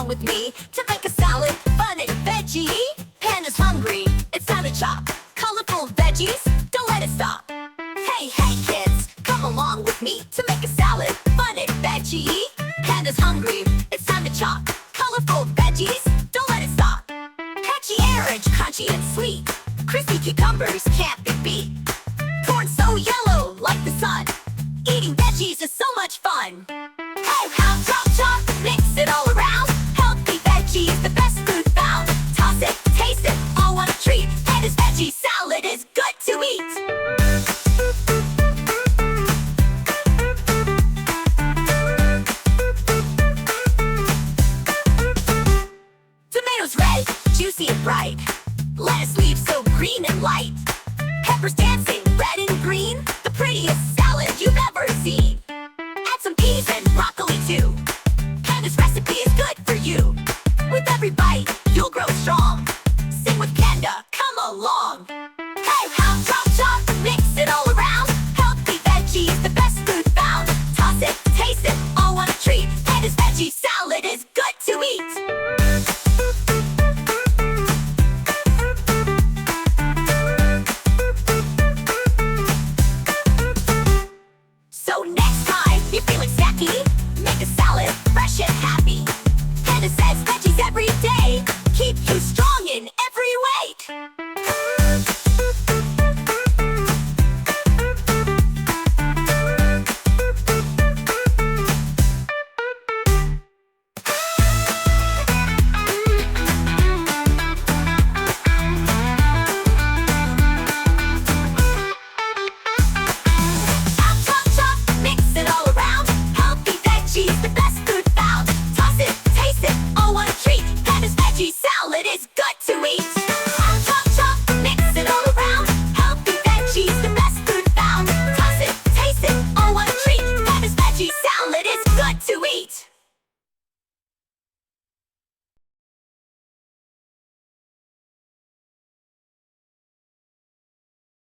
along with me to make a salad, fun and veggie. Panda's hungry, it's time to chop colorful veggies, don't let it stop. Hey, hey kids, come along with me to make a salad, fun and veggie. Panda's hungry, it's time to chop colorful veggies, don't let it stop. Catchy orange, crunchy and sweet, crispy cucumbers can't be beat. Corn so yellow like the sun, eating veggies is so much fun. Hey, how chop chop, mix it all around. Healthy veggies, the best food found. Toss it, taste it, all one treat. Panda's veggie salad is good to eat. Tomatoes red, juicy and bright. Lettuce leaves so green and light. Peppers dancing, red and green. The prettiest